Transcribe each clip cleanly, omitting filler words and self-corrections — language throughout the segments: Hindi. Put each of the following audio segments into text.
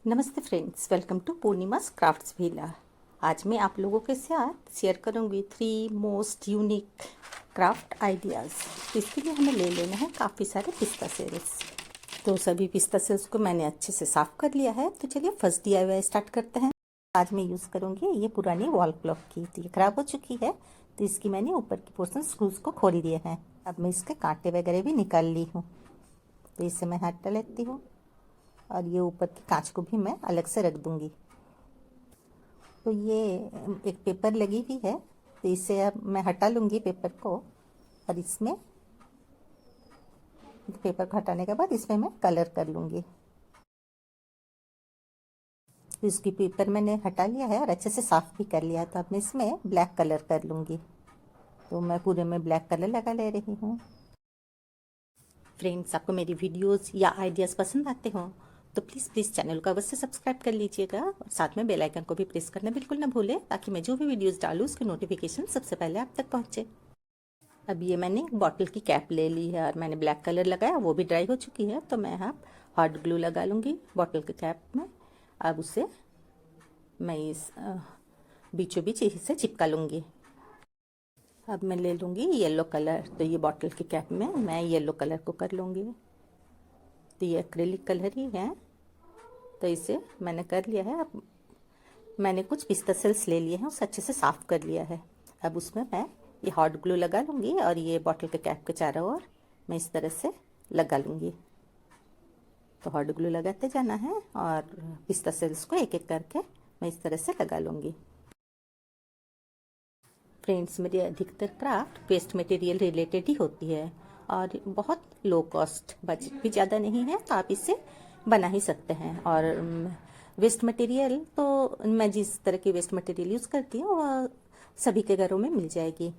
नमस्ते friends, welcome to Purnima's crafts villa. आज मैं आप लोगों के साथ शेयर करूंगी 3 मोस्ट यूनिक क्राफ्ट आइडियाज़। तो इसके लिए हमें ले लेना है काफ़ी सारे पिस्ता सेल्स। तो सभी पिस्ता सेल्स को मैंने अच्छे से साफ़ कर लिया है। तो चलिए फर्स्ट DIY स्टार्ट करते हैं। आज मैं यूज़ करूँगी ये पुरानी वॉल क्लॉक की। तो ये ख़राब हो चुकी है, तो इसकी मैंने ऊपर की पोर्शन स्क्रूज़ को खोल दिए हैं। अब मैं इसके कांटे वगैरह भी निकाल ली हूँ। तो इसे मैं हटा लेती हूँ और ये ऊपर की कांच को भी मैं अलग से रख दूंगी। तो ये एक पेपर लगी हुई है, तो इसे अब मैं हटा लूँगी पेपर को। और इसमें पेपर को हटाने के बाद इसमें मैं कलर कर लूँगी। तो इसकी पेपर मैंने हटा लिया है और अच्छे से साफ़ भी कर लिया है। तो अब मैं इसमें ब्लैक कलर कर लूँगी। तो मैं पूरे में ब्लैक कलर लगा ले रही हूँ। फ्रेंड्स, आपको मेरी वीडियोस या आइडियाज़ पसंद आते हो तो प्लीज़ चैनल को अवश्य सब्सक्राइब कर लीजिएगा और साथ में बेल आइकन को भी प्रेस करना बिल्कुल ना भूलें, ताकि मैं जो भी वीडियोस डालूँ उसकी नोटिफिकेशन सबसे पहले आप तक पहुँचे। अब ये मैंने एक बॉटल की कैप ले ली है और मैंने ब्लैक कलर लगाया, वो भी ड्राई हो चुकी है। तो मैं अब हॉट ग्लू लगा लूँगी बॉटल की कैप में। अब उसे मैं इस बीचों बीच इसे चिपका लूँगी। अब मैं ले लूँगी येलो कलर। तो ये बॉटल की कैप में मैं येलो कलर को कर लूँगी। तो ये एक्रेलिक कलर ही है, तो इसे मैंने कर लिया है। अब मैंने कुछ पिस्ता सेल्स ले लिए हैं, उसे अच्छे से साफ़ कर लिया है। अब उसमें मैं ये हॉट ग्लू लगा लूँगी और ये बॉटल के कैप के चारों ओर मैं इस तरह से लगा लूँगी। तो हॉट ग्लू लगाते जाना है और पिस्ता सेल्स को एक एक करके मैं इस तरह से लगा लूँगी। फ्रेंड्स, मेरी अधिकतर क्राफ्ट वेस्ट मटेरियल रिलेटेड ही होती है और बहुत लो कॉस्ट, बजट भी ज़्यादा नहीं है, तो आप इसे बना ही सकते हैं। और वेस्ट मटेरियल तो मैं जिस तरह की वेस्ट मटेरियल यूज़ करती हूँ वह सभी के घरों में मिल जाएगी।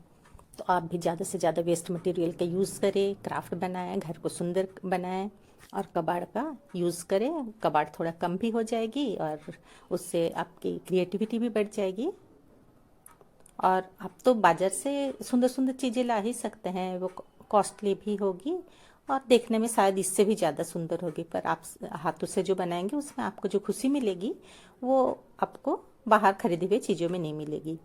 तो आप भी ज़्यादा से ज़्यादा वेस्ट मटेरियल का यूज़ करें, क्राफ्ट बनाएं, घर को सुंदर बनाएं और कबाड़ का यूज़ करें। कबाड़ थोड़ा कम भी हो जाएगी और उससे आपकी क्रिएटिविटी भी बढ़ जाएगी। और आप तो बाजार से सुंदर सुंदर चीज़ें ला ही सकते हैं, वो कॉस्टली भी होगी और देखने में शायद इससे भी ज़्यादा सुंदर होगी, पर आप हाथों से जो बनाएंगे उसमें आपको जो खुशी मिलेगी वो आपको बाहर खरीदी हुई चीज़ों में नहीं मिलेगी।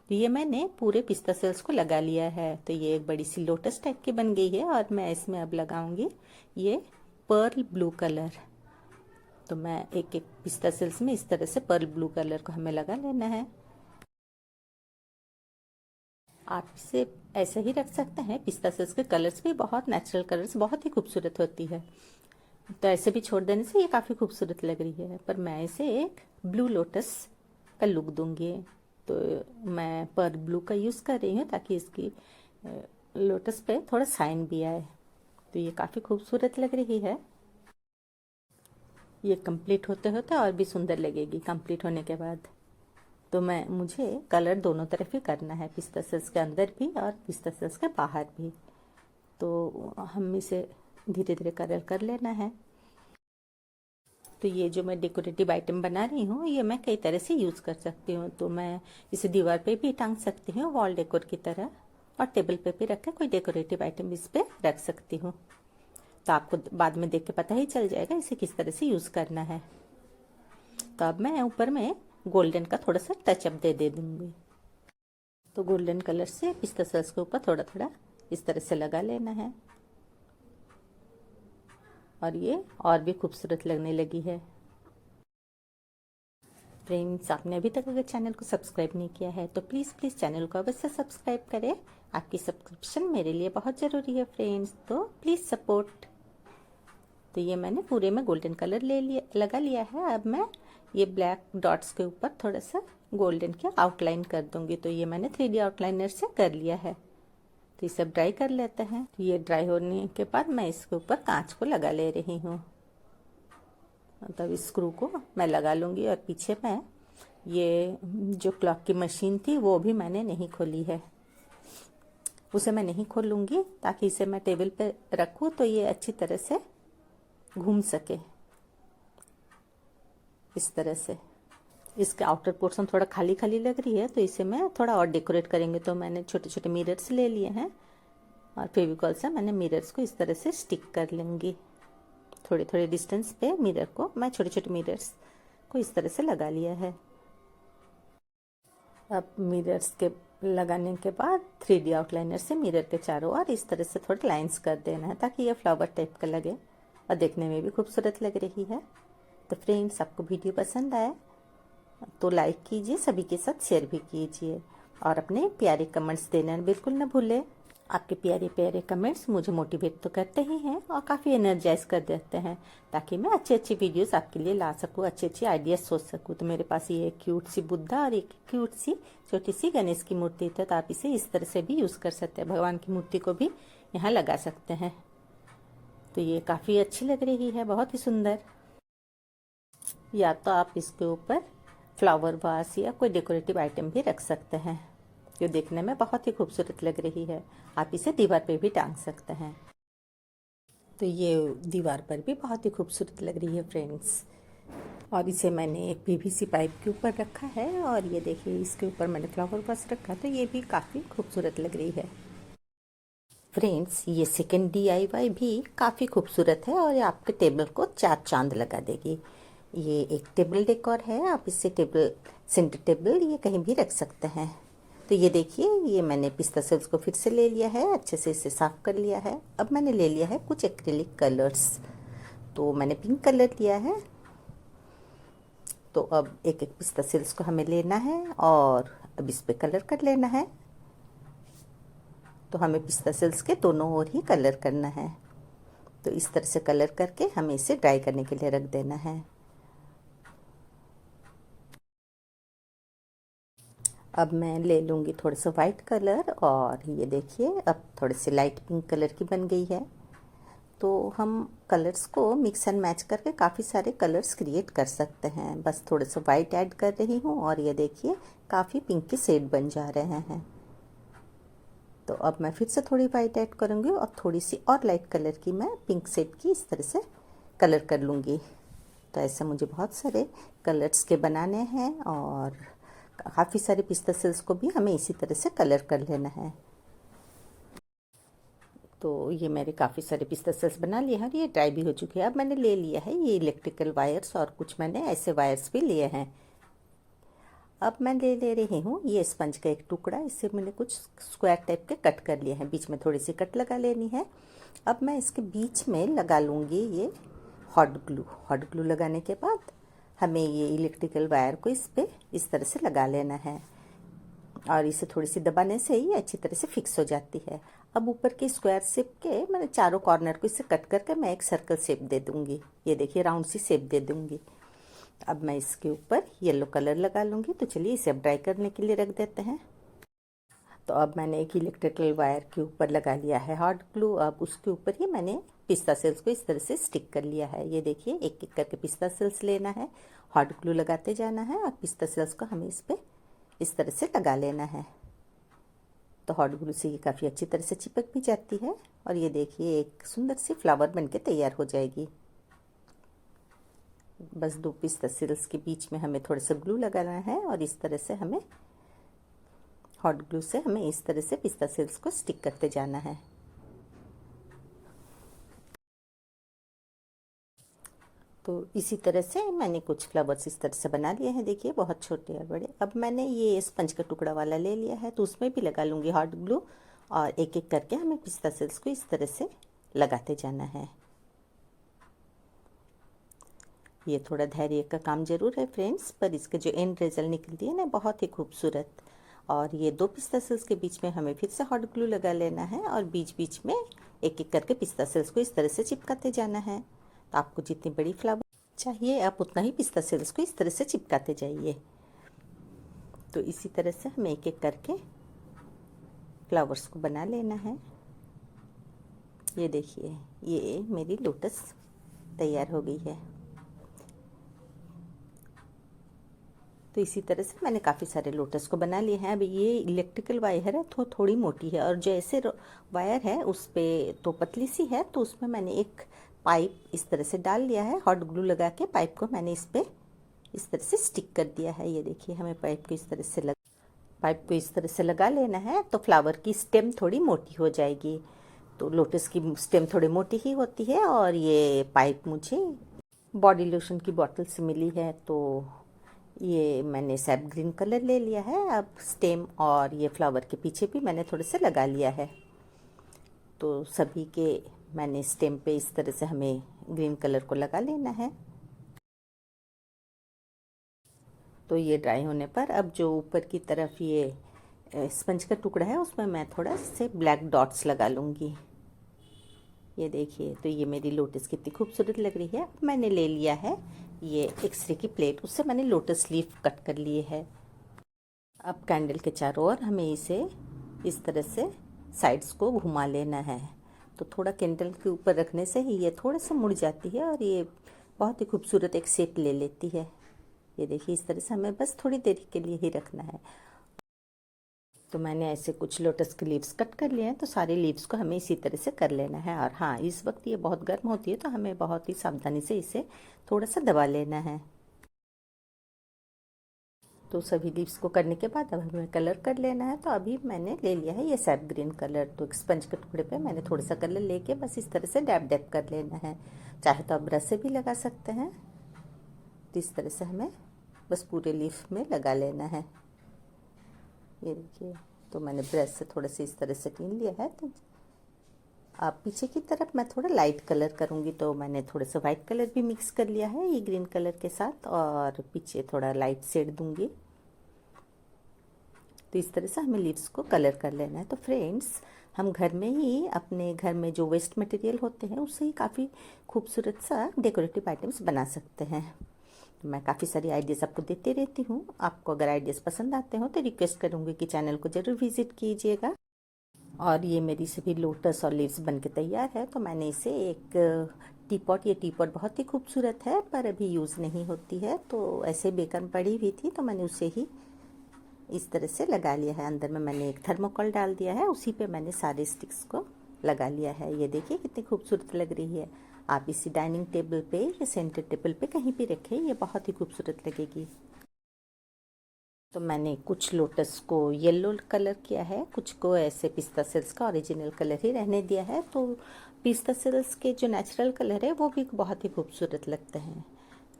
तो ये मैंने पूरे पिस्ता सेल्स को लगा लिया है। तो ये एक बड़ी सी लोटस टाइप की बन गई है और मैं इसमें अब लगाऊंगी ये पर्ल ब्लू कलर। तो मैं एक एक पिस्ता सेल्स में इस तरह से पर्ल ब्लू कलर को हमें लगा लेना है। आप इसे ऐसे ही रख सकते हैं। पिस्ता सेल्स के कलर्स भी बहुत नेचुरल कलर्स, बहुत ही खूबसूरत होती है। तो ऐसे भी छोड़ देने से ये काफ़ी खूबसूरत लग रही है, पर मैं इसे एक ब्लू लोटस का लुक दूंगी। तो मैं पर ब्लू का यूज़ कर रही हूँ ताकि इसकी लोटस पे थोड़ा शाइन भी आए। तो ये काफ़ी खूबसूरत लग रही है। ये कंप्लीट होते होते और भी सुंदर लगेगी कंप्लीट होने के बाद। तो मुझे कलर दोनों तरफ ही करना है, पिस्ता सेल्स के अंदर भी और पिस्ता सेल्स के बाहर भी। तो हम इसे धीरे धीरे कलर कर लेना है। तो ये जो मैं डेकोरेटिव आइटम बना रही हूँ ये मैं कई तरह से यूज़ कर सकती हूँ। तो मैं इसे दीवार पे भी टांग सकती हूँ वॉल डेकोर की तरह, और टेबल पे भी रख के कोई डेकोरेटिव आइटम इस पर रख सकती हूँ। तो आपको बाद में देख के पता ही चल जाएगा इसे किस तरह से यूज़ करना है। तो अब मैं ऊपर में गोल्डन का थोड़ा सा टचअप दे दूँगी। तो गोल्डन कलर से पिस्ता सेल्स के ऊपर थोड़ा थोड़ा इस तरह से लगा लेना है और ये और भी खूबसूरत लगने लगी है। फ्रेंड्स, आपने अभी तक अगर चैनल को सब्सक्राइब नहीं किया है तो प्लीज़ चैनल को अवश्य सब्सक्राइब करें। आपकी सब्सक्रिप्शन मेरे लिए बहुत ज़रूरी है फ्रेंड्स, तो प्लीज़ सपोर्ट। तो ये मैंने पूरे में गोल्डन कलर लगा लिया है। अब मैं ये ब्लैक डॉट्स के ऊपर थोड़ा सा गोल्डन की आउटलाइन कर दूंगी। तो ये मैंने 3D आउटलाइनर से कर लिया है। तो ये सब ड्राई कर लेते हैं। तो ये ड्राई होने के बाद मैं इसके ऊपर कांच को लगा ले रही हूँ। मतलब स्क्रू को मैं लगा लूँगी। और पीछे मैं ये जो क्लॉक की मशीन थी वो भी मैंने नहीं खोली है, उसे मैं नहीं खोलूँगी ताकि इसे मैं टेबल पे रखूँ तो ये अच्छी तरह से घूम सके। इस तरह से इसका आउटर पोर्शन थोड़ा खाली खाली लग रही है, तो इसे मैं थोड़ा और डेकोरेट करेंगे। तो मैंने छोटे छोटे मिरर्स ले लिए हैं और फेविकॉल से मैंने मिरर्स को इस तरह से स्टिक कर लूँगी। थोड़े थोड़े डिस्टेंस पे मिरर को मैं छोटे छोटे मिरर्स को इस तरह से लगा लिया है। अब मिरर्स के लगाने के बाद 3D आउटलाइनर से मिरर के चारों ओर इस तरह से थोड़े लाइंस कर देना है ताकि ये फ्लावर टाइप का लगे और देखने में भी खूबसूरत लग रही है। तो फ्रेंड्स, आपको वीडियो पसंद आया तो लाइक कीजिए, सभी के साथ शेयर भी कीजिए और अपने प्यारे कमेंट्स देना बिल्कुल न भूलें। आपके प्यारे प्यारे कमेंट्स मुझे मोटिवेट तो करते ही हैं और काफ़ी एनर्जाइज कर देते हैं ताकि मैं अच्छी अच्छी वीडियोस आपके लिए ला सकूँ, अच्छी अच्छी आइडियाज सोच सकूँ। तो मेरे पास ये एक क्यूट सी बुद्धा और एक क्यूट सी छोटी सी गणेश की मूर्ति थी, तो आप इसे इस तरह से भी यूज़ कर सकते हैं। भगवान की मूर्ति को भी यहाँ लगा सकते हैं। तो ये काफ़ी अच्छी लग रही है, बहुत ही सुंदर। या तो आप इसके ऊपर फ्लावर वास या कोई डेकोरेटिव आइटम भी रख सकते हैं जो देखने में बहुत ही खूबसूरत लग रही है। आप इसे दीवार पे भी टांग सकते हैं। तो ये दीवार पर भी बहुत ही खूबसूरत लग रही है फ्रेंड्स। और इसे मैंने एक PVC पाइप के ऊपर रखा है और ये देखिए इसके ऊपर मैंने फ्लावर वास रखा, तो ये भी काफ़ी खूबसूरत लग रही है। फ्रेंड्स, ये सेकंड DIY भी काफ़ी खूबसूरत है और ये आपके टेबल को चार चांद लगा देगी। ये एक टेबल डेकोर है, आप इससे टेबल, सेंटर टेबल, ये कहीं भी रख सकते हैं। तो ये देखिए, ये मैंने पिस्ता सेल्स को फिर से ले लिया है, अच्छे से इसे साफ़ कर लिया है। अब मैंने ले लिया है कुछ एक्रिलिक कलर्स, तो मैंने पिंक कलर लिया है। तो अब एक एक पिस्ता सेल्स को हमें लेना है और अब इस पे कलर कर लेना है। तो हमें पिस्ता सेल्स के दोनों ओर ही कलर करना है। तो इस तरह से कलर करके हमें इसे ड्राई करने के लिए रख देना है। अब मैं ले लूँगी थोड़ा सा वाइट कलर और ये देखिए अब थोड़े से लाइट पिंक कलर की बन गई है। तो हम कलर्स को मिक्स एंड मैच करके काफ़ी सारे कलर्स क्रिएट कर सकते हैं। बस थोड़ा सा वाइट ऐड कर रही हूँ और ये देखिए काफ़ी पिंक के शेड बन जा रहे हैं। तो अब मैं फिर से थोड़ी वाइट ऐड करूँगी और थोड़ी सी और लाइट कलर की मैं पिंक शेड की इस तरह से कलर कर लूँगी। तो ऐसे मुझे बहुत सारे कलर्स के बनाने हैं और काफ़ी सारे पिस्ता सेल्स को भी हमें इसी तरह से कलर कर लेना है। तो ये मेरे काफ़ी सारे पिस्ता सेल्स बना लिए हैं और ये ड्राई भी हो चुके हैं। अब मैंने ले लिया है ये इलेक्ट्रिकल वायर्स और कुछ मैंने ऐसे वायर्स भी लिए हैं। अब मैं ले रही हूँ ये स्पंज का एक टुकड़ा, इससे मैंने कुछ स्क्वायर टाइप के कट कर लिए हैं, बीच में थोड़ी सी कट लगा लेनी है। अब मैं इसके बीच में लगा लूँगी ये हॉट ग्लू। हॉट ग्लू लगाने के बाद हमें ये इलेक्ट्रिकल वायर को इस पे इस तरह से लगा लेना है और इसे थोड़ी सी दबाने से ही अच्छी तरह से फिक्स हो जाती है। अब ऊपर के स्क्वायर शेप के मैंने चारों कॉर्नर को इससे कट करके मैं एक सर्कल शेप दे दूँगी। ये देखिए राउंड सी शेप दे दूँगी। अब मैं इसके ऊपर येलो कलर लगा लूँगी। तो चलिए इसे अब ड्राई करने के लिए रख देते हैं। तो अब मैंने एक इलेक्ट्रिकल वायर के ऊपर लगा लिया है हॉट ग्लू। अब उसके ऊपर ही मैंने पिस्ता सेल्स को इस तरह से स्टिक कर लिया है। ये देखिए एक एक करके पिस्ता सेल्स लेना है, हॉट ग्लू लगाते जाना है और पिस्ता सेल्स को हमें इस पर इस तरह से लगा लेना है। तो हॉट ग्लू से ये काफ़ी अच्छी तरह से चिपक भी जाती है और ये देखिए एक सुंदर सी फ्लावर बनके तैयार हो जाएगी। बस दो पिस्ता सेल्स के बीच में हमें थोड़ा सा ग्लू लगाना है और इस तरह से हमें हॉट ग्लू से हमें इस तरह से पिस्ता सेल्स को स्टिक करते जाना है। तो इसी तरह से मैंने कुछ फ्लावर्स इस तरह से बना लिए हैं, देखिए बहुत छोटे और बड़े। अब मैंने ये स्पंज का टुकड़ा वाला ले लिया है, तो उसमें भी लगा लूँगी हॉट ग्लू और एक एक करके हमें पिस्ता सेल्स को इस तरह से लगाते जाना है। ये थोड़ा धैर्य का काम ज़रूर है फ्रेंड्स, पर इसके जो एंड रिजल्ट निकलती है ना बहुत ही खूबसूरत। और ये दो पिस्ता सेल्स के बीच में हमें फिर से हॉट ग्लू लगा लेना है और बीच बीच में एक एक करके पिस्ता सेल्स को इस तरह से चिपकाते जाना है। तो आपको जितनी बड़ी फ्लावर चाहिए आप उतना ही पिस्ता सेल्स को इस तरह से चिपकाते जाइए। तो इसी तरह से हमें एक एक करके फ्लावर्स को बना लेना है। ये देखिए ये मेरी लोटस तैयार हो गई है। तो इसी तरह से मैंने काफ़ी सारे लोटस को बना लिए हैं। अब ये इलेक्ट्रिकल वायर है तो थोड़ी मोटी है और जो ऐसे वायर है उस पर तो पतली सी है, तो उसमें मैंने एक पाइप इस तरह से डाल लिया है। हॉट ग्लू लगा के पाइप को मैंने इस पर इस तरह से स्टिक कर दिया है। ये देखिए हमें पाइप को इस तरह से लगा लेना है। तो फ्लावर की स्टेम थोड़ी मोटी हो जाएगी। तो लोटस की स्टेम थोड़ी मोटी ही होती है और ये पाइप मुझे बॉडी लोशन की बॉटल से मिली है। तो ये मैंने सैप ग्रीन कलर ले लिया है। अब स्टेम और ये फ्लावर के पीछे भी मैंने थोड़े से लगा लिया है। तो सभी के मैंने स्टेम पे इस तरह से हमें ग्रीन कलर को लगा लेना है। तो ये ड्राई होने पर अब जो ऊपर की तरफ ये स्पंज का टुकड़ा है उसमें मैं थोड़ा से ब्लैक डॉट्स लगा लूँगी। ये देखिए, तो ये मेरी लोटस कितनी खूबसूरत लग रही है। अब मैंने ले लिया है ये एक्सरे की प्लेट, उससे मैंने लोटस लीफ कट कर लिए है। अब कैंडल के चारों ओर हमें इसे इस तरह से साइड्स को घुमा लेना है। तो थोड़ा कैंडल के ऊपर रखने से ही ये थोड़ा सा मुड़ जाती है और ये बहुत ही खूबसूरत एक शेप ले लेती है। ये देखिए, इस तरह से हमें बस थोड़ी देर के लिए ही रखना है। तो मैंने ऐसे कुछ लोटस के लीव्स कट कर लिए हैं। तो सारे लीव्स को हमें इसी तरह से कर लेना है। और हाँ, इस वक्त ये बहुत गर्म होती है तो हमें बहुत ही सावधानी से इसे थोड़ा सा दबा लेना है। तो सभी लीव्स को करने के बाद अब हमें कलर कर लेना है। तो अभी मैंने ले लिया है ये सैप ग्रीन कलर। तो एक स्पंज के टुकड़े पे मैंने थोड़ा सा कलर लेके बस इस तरह से डैब डैब कर लेना है। चाहे तो आप ब्रश से भी लगा सकते हैं। तो इस तरह से हमें बस पूरे लीफ में लगा लेना है। ये देखिए, तो मैंने ब्रश से थोड़ा सा इस तरह से कीन लिया है। तो अब पीछे की तरफ मैं थोड़ा लाइट कलर करूँगी। तो मैंने थोड़ा सा वाइट कलर भी मिक्स कर लिया है ये ग्रीन कलर के साथ, और पीछे थोड़ा लाइट शेड दूँगी। तो इस तरह से हमें लीव्स को कलर कर लेना है। तो फ्रेंड्स, हम घर में ही अपने घर में जो वेस्ट मटेरियल होते हैं उससे ही काफ़ी खूबसूरत सा डेकोरेटिव आइटम्स बना सकते हैं। तो मैं काफ़ी सारी आइडियाज़ आपको देती रहती हूँ। आपको अगर आइडियाज़ पसंद आते हो तो रिक्वेस्ट करूँगी कि चैनल को ज़रूर विज़िट कीजिएगा। और ये मेरी सभी लोटस और लीव्स बन के तैयार है। तो मैंने इसे एक टी पॉट बहुत ही खूबसूरत है पर अभी यूज़ नहीं होती है, तो ऐसे बेकार पड़ी हुई थी तो मैंने उसे ही इस तरह से लगा लिया है। अंदर में मैंने एक थर्मोकोल डाल दिया है, उसी पे मैंने सारे स्टिक्स को लगा लिया है। ये देखिए कितनी खूबसूरत लग रही है। आप इसी डाइनिंग टेबल पे या सेंटर टेबल पे कहीं भी रखें, ये बहुत ही खूबसूरत लगेगी। तो मैंने कुछ लोटस को येलो कलर किया है, कुछ को ऐसे पिस्ता सेल्स का ओरिजिनल कलर ही रहने दिया है। तो पिस्ता सेल्स के जो नेचुरल कलर है वो भी बहुत ही खूबसूरत लगते हैं।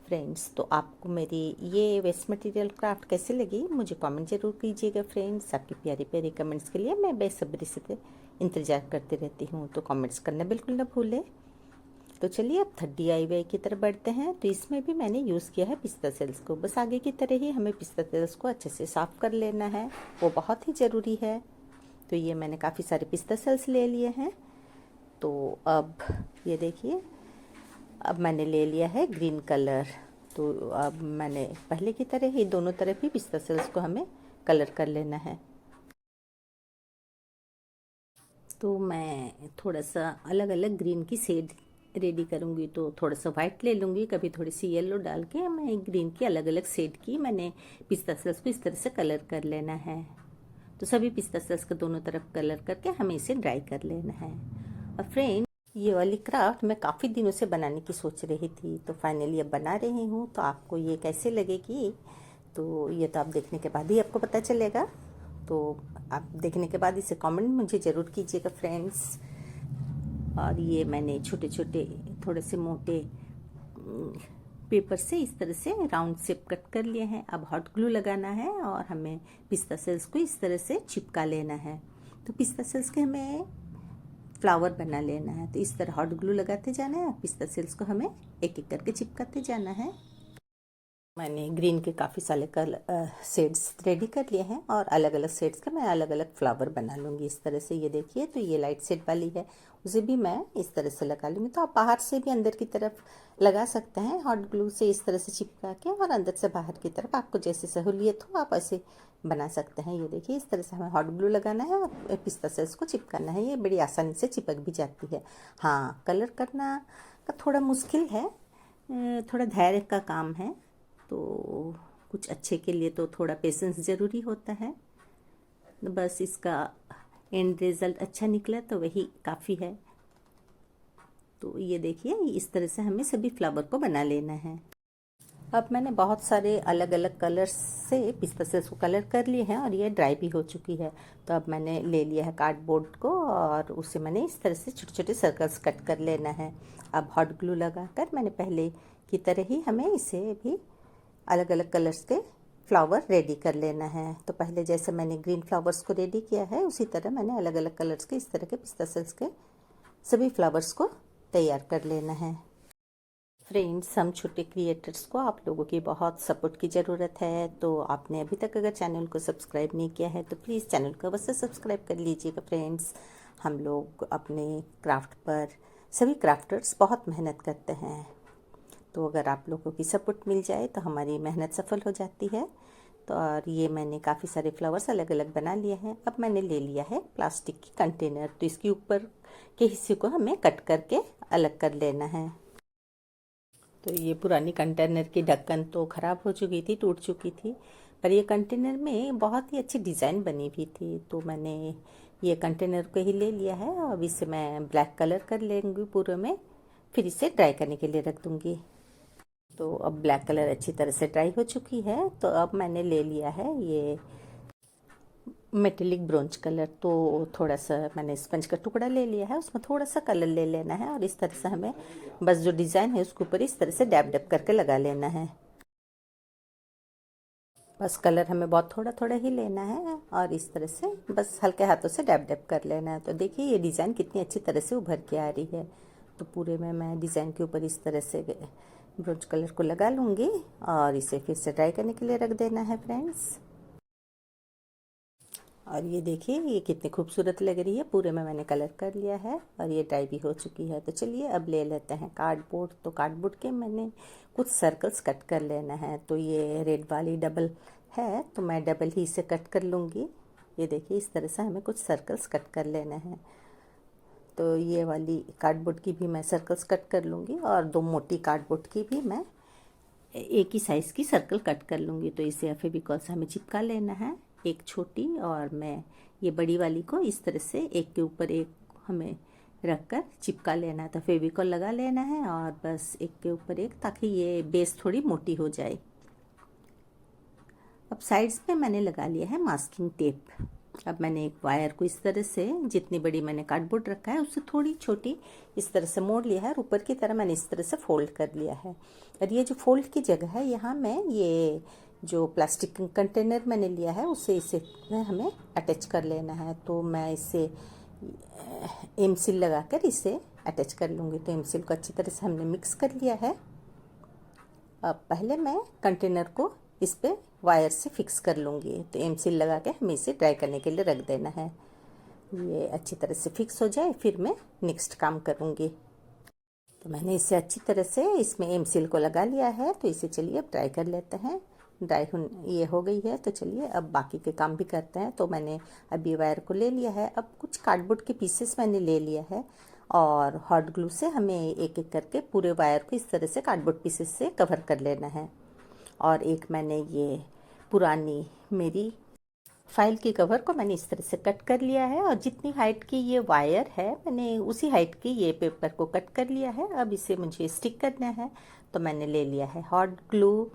फ्रेंड्स, तो आपको मेरी ये वेस्ट मटेरियल क्राफ्ट कैसे लगी मुझे कमेंट ज़रूर कीजिएगा। फ्रेंड्स, आपकी प्यारी प्यारी कमेंट्स के लिए मैं बेसब्री से इंतज़ार करती रहती हूँ। तो कमेंट्स करना बिल्कुल ना भूलें। तो चलिए अब थर्ड DIY की तरफ बढ़ते हैं। तो इसमें भी मैंने यूज़ किया है पिस्ता सेल्स को। बस आगे की तरह ही हमें पिस्ता सेल्स को अच्छे से साफ़ कर लेना है, वो बहुत ही ज़रूरी है। तो ये मैंने काफ़ी सारे पिस्ता सेल्स ले लिए हैं। तो अब ये देखिए, अब मैंने ले लिया है ग्रीन कलर। तो अब मैंने पहले की तरह ही दोनों तरफ ही पिस्ता सेल्स को हमें कलर कर लेना है। तो मैं थोड़ा सा अलग अलग ग्रीन की शेड रेडी करूँगी। तो थोड़ा सा वाइट ले लूँगी, कभी थोड़ी सी येलो डाल के मैं ग्रीन की अलग अलग शेड की मैंने पिस्ता सेल्स को इस तरह से कलर कर लेना है। तो सभी पिस्ता सेल्स को दोनों तरफ कलर करके हमें इसे ड्राई कर लेना है। और फ्रेंड, ये वाली क्राफ्ट मैं काफ़ी दिनों से बनाने की सोच रही थी, तो फाइनली अब बना रही हूँ। तो आपको ये कैसे लगेगी, तो ये तो आप देखने के बाद ही आपको पता चलेगा। तो आप देखने के बाद इसे कमेंट मुझे ज़रूर कीजिएगा फ्रेंड्स। और ये मैंने छोटे छोटे थोड़े से मोटे पेपर से इस तरह से राउंड शेप कट कर लिए हैं। अब हॉट ग्लू लगाना है और हमें पिस्ता सेल्स को इस तरह से चिपका लेना है। तो पिस्ता सेल्स के हमें फ्लावर बना लेना है। तो इस तरह हॉट ग्लू लगाते जाना है, पिस्ता सेल्स को हमें एक एक करके चिपकाते जाना है। मैंने ग्रीन के काफ़ी सारे शेड्स रेडी कर लिए हैं और अलग अलग शेड्स का मैं अलग अलग फ्लावर बना लूँगी इस तरह से। ये देखिए, तो ये लाइट शेड वाली है, उसे भी मैं इस तरह से लगा लूँगी। तो आप बाहर से भी अंदर की तरफ लगा सकते हैं हॉट ग्लू से इस तरह से चिपका के, और अंदर से बाहर की तरफ आपको जैसे सहूलियत हो आप ऐसे बना सकते हैं। ये देखिए, इस तरह से हमें हॉट ग्लू लगाना है और पिस्ता सेल्स को चिपकाना है। ये बड़ी आसानी से चिपक भी जाती है। हाँ, कलर करना का थोड़ा मुश्किल है, थोड़ा धैर्य का काम है। तो कुछ अच्छे के लिए तो थोड़ा पेशेंस ज़रूरी होता है। बस इसका एंड रिज़ल्ट अच्छा निकला तो वही काफ़ी है। तो ये देखिए, इस तरह से हमें सभी फ्लावर को बना लेना है। अब मैंने बहुत सारे अलग अलग कलर्स से पिस्ता सेल्स को कलर कर लिए हैं और ये ड्राई भी हो चुकी है। तो अब मैंने ले लिया है कार्डबोर्ड को और उसे मैंने इस तरह से छोटे छोटे सर्कल्स कट कर लेना है। अब हॉट ग्लू लगाकर मैंने पहले की तरह ही हमें इसे भी अलग अलग कलर्स के फ्लावर रेडी कर लेना है। तो पहले जैसे मैंने ग्रीन फ्लावर्स को रेडी किया है उसी तरह मैंने अलग अलग कलर्स के इस तरह के पिस्ता सेल्स के सभी फ्लावर्स को तैयार कर लेना है। फ्रेंड्स, हम छोटे क्रिएटर्स को आप लोगों की बहुत सपोर्ट की ज़रूरत है। तो आपने अभी तक अगर चैनल को सब्सक्राइब नहीं किया है तो प्लीज़ चैनल को अवश्य सब्सक्राइब कर लीजिएगा। फ्रेंड्स, हम लोग अपने क्राफ्ट पर सभी क्राफ्टर्स बहुत मेहनत करते हैं, तो अगर आप लोगों की सपोर्ट मिल जाए तो हमारी मेहनत सफल हो जाती है। तो और ये मैंने काफ़ी सारे फ्लावर्स अलग अलग बना लिए हैं। अब मैंने ले लिया है प्लास्टिक की कंटेनर, तो इसके ऊपर के हिस्से को हमें कट करके अलग कर लेना है। तो ये पुरानी कंटेनर की ढक्कन तो ख़राब हो चुकी थी, टूट चुकी थी, पर ये कंटेनर में बहुत ही अच्छी डिज़ाइन बनी हुई थी, तो मैंने ये कंटेनर को ही ले लिया है। अब इसे मैं ब्लैक कलर कर लेंगी पूरे में, फिर इसे ड्राई करने के लिए रख दूँगी। तो अब ब्लैक कलर अच्छी तरह से ड्राई हो चुकी है। तो अब मैंने ले लिया है ये मेटेलिक ब्रोंज कलर, तो थोड़ा सा मैंने स्पंज का टुकड़ा ले लिया है, उसमें थोड़ा सा कलर ले लेना है और इस तरह से हमें बस जो डिज़ाइन है उसके ऊपर इस तरह से डैब डैब करके लगा लेना है। बस कलर हमें बहुत थोड़ा थोड़ा ही लेना है और इस तरह से बस हल्के हाथों से डैब डैब कर लेना है। तो देखिए ये डिज़ाइन कितनी अच्छी तरह से उभर के आ रही है। तो पूरे में मैं डिज़ाइन के ऊपर इस तरह से ब्रोंज कलर को लगा लूँगी और इसे फिर से ड्राई करने के लिए रख देना है फ्रेंड्स। और ये देखिए ये कितनी खूबसूरत लग रही है। पूरे में मैंने कलर कर लिया है और ये ड्राई भी हो चुकी है। तो चलिए अब ले लेते हैं कार्डबोर्ड। तो कार्डबोर्ड के मैंने कुछ सर्कल्स कट कर लेना है। तो ये रेड वाली डबल है तो मैं डबल ही इसे कट कर लूँगी। ये देखिए इस तरह से हमें कुछ सर्कल्स कट कर लेना है। तो ये वाली कार्डबोर्ड की भी मैं सर्कल्स कट कर लूँगी और दो मोटी कार्डबोर्ड की भी मैं एक ही साइज़ की सर्कल कट कर लूँगी। तो इसे फेविकॉल से हमें चिपका लेना है, एक छोटी और मैं ये बड़ी वाली को इस तरह से एक के ऊपर एक हमें रख कर चिपका लेना है। तो फेविकॉल लगा लेना है और बस एक के ऊपर एक, ताकि ये बेस थोड़ी मोटी हो जाए। अब साइड्स पे मैंने लगा लिया है मास्किंग टेप। अब मैंने एक वायर को इस तरह से, जितनी बड़ी मैंने कार्डबोर्ड रखा है उससे थोड़ी छोटी इस तरह से मोड़ लिया है और ऊपर की तरह मैंने इस तरह से फोल्ड कर लिया है। और ये जो फोल्ड की जगह है यहाँ मैं ये जो प्लास्टिक कंटेनर मैंने लिया है उसे इसे हमें अटैच कर लेना है। तो मैं इसे एम सील लगा कर इसे अटैच कर लूँगी। तो एम सील को अच्छी तरह से हमने मिक्स कर लिया है। अब पहले मैं कंटेनर को इस पे वायर से फिक्स कर लूँगी। तो एम सील लगा के हमें इसे ड्राई करने के लिए रख देना है। ये अच्छी तरह से फिक्स हो जाए फिर मैं नेक्स्ट काम करूँगी। तो मैंने इसे अच्छी तरह से इसमें एम सील को लगा लिया है। तो इसे चलिए अब ड्राई कर लेते हैं। ड्राई ये हो गई है तो चलिए अब बाकी के काम भी करते हैं। तो मैंने अब ये वायर को ले लिया है। अब कुछ कार्डबोर्ड के पीसेस मैंने ले लिया है और हॉट ग्लू से हमें एक एक करके पूरे वायर को इस तरह से कार्डबोर्ड पीसेस से कवर कर लेना है। और एक मैंने ये पुरानी मेरी फाइल की कवर को मैंने इस तरह से कट कर लिया है और जितनी हाइट की ये वायर है मैंने उसी हाइट की ये पेपर को कट कर लिया है। अब इसे मुझे स्टिक करना है। तो मैंने ले लिया है हॉट ग्लू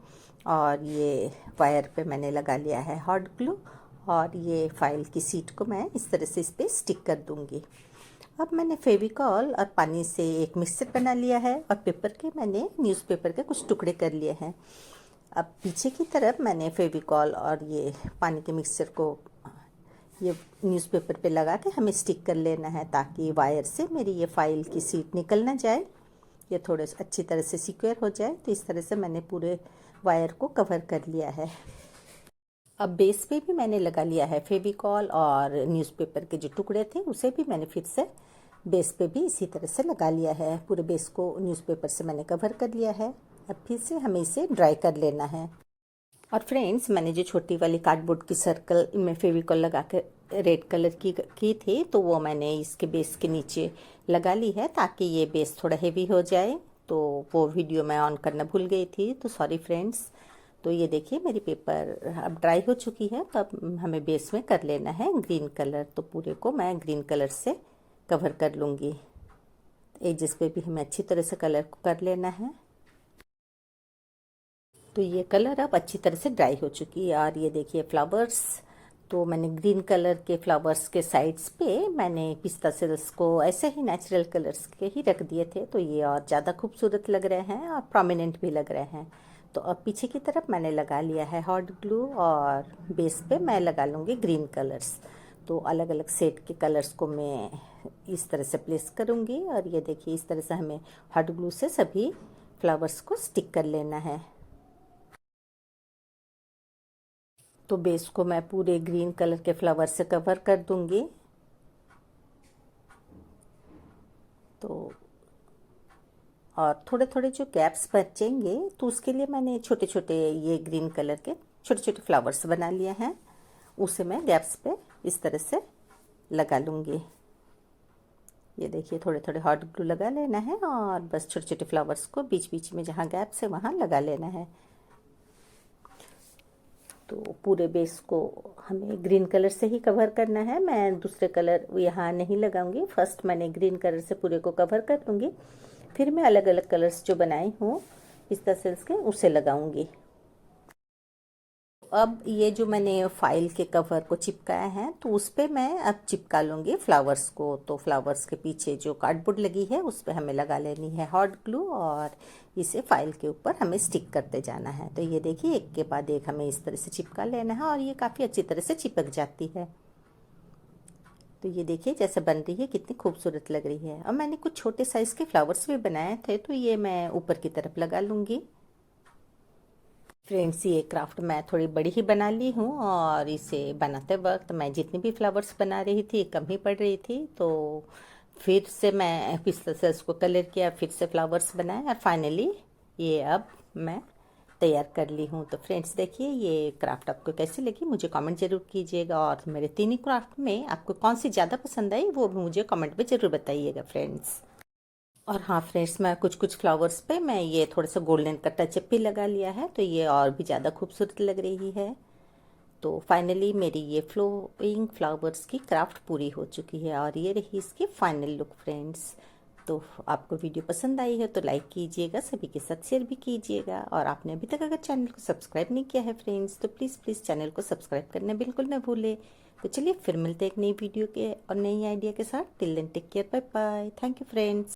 और ये वायर पे मैंने लगा लिया है हॉट ग्लू और ये फाइल की सीट को मैं इस तरह से इस पर स्टिक कर दूँगी। अब मैंने फेविकॉल और पानी से एक मिक्सचर बना लिया है और पेपर के मैंने न्यूज़पेपर के कुछ टुकड़े कर लिए हैं। अब पीछे की तरफ मैंने फेविकॉल और ये पानी के मिक्सचर को ये न्यूज़पेपर पे लगा के हमें स्टिक कर लेना है, ताकि वायर से मेरी ये फाइल की सीट निकल ना जाए, ये थोड़े अच्छी तरह से सिक्योर हो जाए। तो इस तरह से मैंने पूरे वायर को कवर कर लिया है। अब बेस पे भी मैंने लगा लिया है फेविकॉल और न्यूज़पेपर के जो टुकड़े थे उसे भी मैंने फिर से बेस पे भी इसी तरह से लगा लिया है। पूरे बेस को न्यूज़पेपर से मैंने कवर कर लिया है। अब फिर से हमें इसे ड्राई कर लेना है। और फ्रेंड्स, मैंने जो छोटी वाली कार्डबोर्ड की सर्कल में फेविकॉल लगा कर रेड कलर की थी, तो वो मैंने इसके बेस के नीचे लगा ली है ताकि ये बेस थोड़ा हेवी हो जाए। तो वो वीडियो मैं ऑन करना भूल गई थी, तो सॉरी फ्रेंड्स। तो ये देखिए मेरी पेपर अब ड्राई हो चुकी है। तो अब हमें बेस में कर लेना है ग्रीन कलर। तो पूरे को मैं ग्रीन कलर से कवर कर लूँगी। एजेस पे भी हमें अच्छी तरह से कलर को कर लेना है। तो ये कलर अब अच्छी तरह से ड्राई हो चुकी है और ये देखिए फ्लावर्स तो मैंने ग्रीन कलर के फ्लावर्स के साइड्स पे मैंने पिस्ता सेल्स को ऐसे ही नेचुरल कलर्स के ही रख दिए थे, तो ये और ज़्यादा खूबसूरत लग रहे हैं और प्रोमिनेंट भी लग रहे हैं। तो अब पीछे की तरफ मैंने लगा लिया है हॉट ग्लू और बेस पे मैं लगा लूँगी ग्रीन कलर्स। तो अलग अलग सेट के कलर्स को मैं इस तरह से प्लेस करूँगी और ये देखिए इस तरह से हमें हॉट ग्लू से सभी फ्लावर्स को स्टिक कर लेना है। तो बेस को मैं पूरे ग्रीन कलर के फ्लावर से कवर कर दूंगी। तो और थोड़े थोड़े जो गैप्स बचेंगे तो उसके लिए मैंने छोटे छोटे ये ग्रीन कलर के छोटे छोटे फ्लावर्स बना लिए हैं, उसे मैं गैप्स पे इस तरह से लगा लूँगी। ये देखिए थोड़े थोड़े हॉट ग्लू लगा लेना है और बस छोटे छोटे फ्लावर्स को बीच बीच में जहाँ गैप्स है वहाँ लगा लेना है। तो पूरे बेस को हमें ग्रीन कलर से ही कवर करना है, मैं दूसरे कलर यहाँ नहीं लगाऊंगी। फर्स्ट मैंने ग्रीन कलर से पूरे को कवर कर दूंगी, फिर मैं अलग अलग कलर्स जो बनाई हूँ पिस्ता सेल्स के उसे लगाऊंगी। अब ये जो मैंने फाइल के कवर को चिपकाया है तो उस पर मैं अब चिपका लूँगी फ्लावर्स को। तो फ्लावर्स के पीछे जो कार्डबोर्ड लगी है उस पर हमें लगा लेनी है हॉट ग्लू और इसे फाइल के ऊपर हमें स्टिक करते जाना है। तो ये देखिए एक के बाद एक हमें इस तरह से चिपका लेना है और ये काफ़ी अच्छी तरह से चिपक जाती है। तो ये देखिए जैसे बन रही है कितनी खूबसूरत लग रही है। और मैंने कुछ छोटे साइज़ के फ्लावर्स भी बनाए थे तो ये मैं ऊपर की तरफ लगा लूँगी। फ्रेंड्स ये क्राफ्ट मैं थोड़ी बड़ी ही बना ली हूँ और इसे बनाते वक्त मैं जितनी भी फ्लावर्स बना रही थी कम ही पड़ रही थी, तो फिर से मैं पिस्ता सेल्स को कलर किया, फिर से फ्लावर्स बनाए और फाइनली ये अब मैं तैयार कर ली हूँ। तो फ्रेंड्स देखिए ये क्राफ्ट आपको कैसी लगी मुझे कमेंट ज़रूर कीजिएगा और मेरे तीनों क्राफ्ट में आपको कौन सी ज़्यादा पसंद आई वो भी मुझे कमेंट में ज़रूर बताइएगा फ्रेंड्स। और हाँ फ्रेंड्स मैं कुछ कुछ फ्लावर्स पे मैं ये थोड़ा सा गोल्डन का टचअप भी लगा लिया है, तो ये और भी ज़्यादा खूबसूरत लग रही है। तो फाइनली मेरी ये फ्लोइंग फ्लावर्स की क्राफ्ट पूरी हो चुकी है और ये रही इसकी फाइनल लुक फ्रेंड्स। तो आपको वीडियो पसंद आई है तो लाइक कीजिएगा, सभी के साथ शेयर भी कीजिएगा और आपने अभी तक अगर चैनल को सब्सक्राइब नहीं किया है फ्रेंड्स तो प्लीज़ प्लीज़ चैनल को सब्सक्राइब करना बिल्कुल न भूलें। तो चलिए फिर मिलते हैं एक नई वीडियो के और नई आइडिया के साथ। Till then take care, bye bye, thank you friends.